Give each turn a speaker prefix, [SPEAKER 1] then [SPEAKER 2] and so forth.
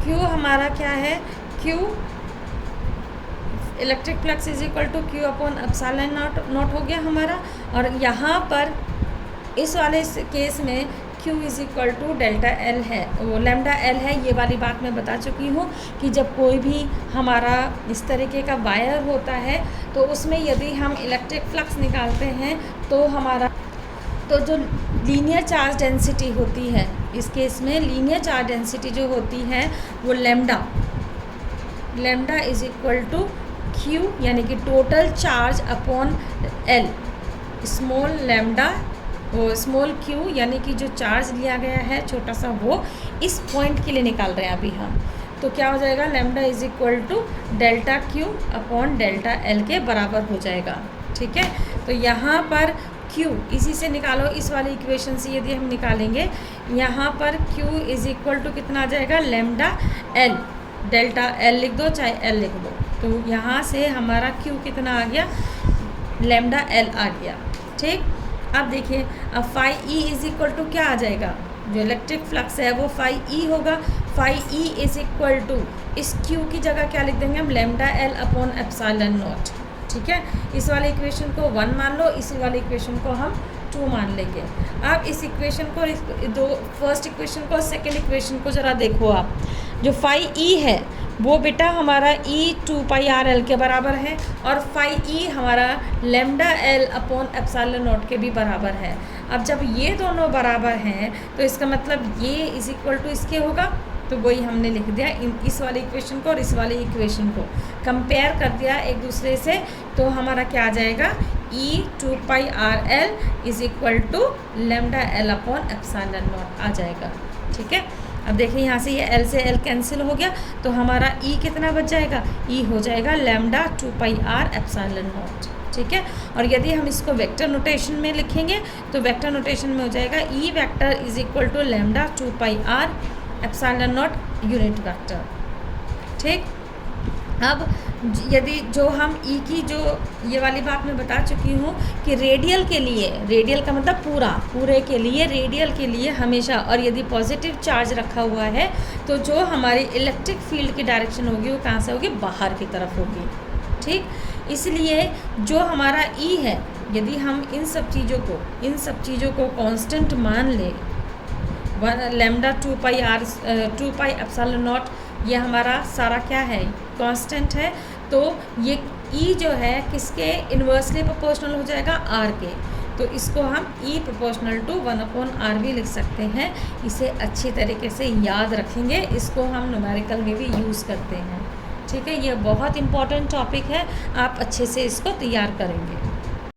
[SPEAKER 1] Q हमारा क्या है, q electric flux is equal to q upon epsilon naught हो गया हमारा। और यहाँ पर इस वाले केस में Q is equal to delta l है, वो लैम्डा एल है। ये वाली बात मैं बता चुकी हूँ कि जब कोई भी हमारा इस तरीके का वायर होता है तो उसमें यदि हम इलेक्ट्रिक फ्लक्स निकालते हैं तो हमारा तो जो लीनियर चार्ज डेंसिटी होती है, इस केस में लीनियर चार्ज डेंसिटी जो होती है वो lambda is equal to Q यानी कि total charge upon L, small lambda वो स्मॉल क्यू यानी कि जो चार्ज लिया गया है छोटा सा, वो इस पॉइंट के लिए निकाल रहे हैं अभी हम। तो क्या हो जाएगा, lambda is equal to delta q upon delta l के बराबर हो जाएगा। ठीक है, तो यहाँ पर क्यू इसी से निकालो, इस वाली इक्वेशन से यदि हम निकालेंगे, यहाँ पर क्यू इज इक्वल टू कितना आ जाएगा, लैम्डा एल, डेल्टा एल लिख दो चाहे एल लिख दो। तो यहाँ से हमारा क्यू कितना आ गया, लैम्डा एल आ गया। ठीक, अब देखिए, अब phi e is equal to क्या आ जाएगा, जो इलेक्ट्रिक फ्लक्स है वो फाई ई होगा। Phi e is equal to इस क्यू की जगह क्या लिख देंगे हम, lambda l upon epsilon naught. ठीक है, इस वाले इक्वेशन को 1 मान लो, इसी वाले इक्वेशन को हम 2 मान लेंगे। अब इस इक्वेशन को फर्स्ट इक्वेशन को सेकेंड इक्वेशन को ज़रा देखो आप। जो फाई ई है वो बेटा हमारा ई 2πr_l के बराबर है, और फाई ई हमारा lambda l upon epsilon not के भी बराबर है। अब जब ये दोनों बराबर हैं तो इसका मतलब ये इज इक्वल टू इसके होगा, तो वही हमने लिख दिया इस वाले इक्वेशन को और इस वाले इक्वेशन को कंपेयर कर दिया एक दूसरे से। तो हमारा क्या आ जाएगा, E 2πr_l is equal to lambda l upon epsilon not आ जाएगा। ठीक है, अब देखिए यहाँ से ये L से L कैंसिल हो गया, तो हमारा E कितना बच जाएगा, E हो जाएगा लैम्डा 2πr एप्सिलॉन नॉट। ठीक है, और यदि हम इसको वेक्टर नोटेशन में लिखेंगे तो वेक्टर नोटेशन में हो जाएगा E vector is equal to lambda 2πr epsilon naught unit vector. ठीक, अब यदि जो हम ई की जो ये वाली बात मैं बता चुकी हूँ कि रेडियल के लिए, रेडियल का मतलब पूरे के लिए, रेडियल के लिए हमेशा, और यदि पॉजिटिव चार्ज रखा हुआ है तो जो हमारी इलेक्ट्रिक फील्ड की डायरेक्शन होगी वो कहाँ से होगी, बाहर की तरफ होगी। ठीक, इसलिए जो हमारा ई है, यदि हम इन सब चीज़ों को कांस्टेंट मान ले, लैम्डा 2π एप्सिलॉन नॉट, ये हमारा सारा क्या है, कांस्टेंट है, तो ये ई जो है किसके इन्वर्सली प्रोपोर्शनल हो जाएगा, आर के। तो इसको हम ई प्रोपोर्शनल टू 1/r भी लिख सकते हैं। इसे अच्छी तरीके से याद रखेंगे, इसको हम न्यूमेरिकल में भी यूज़ करते हैं। ठीक है, ये बहुत इंपॉर्टेंट टॉपिक है, आप अच्छे से इसको तैयार करेंगे।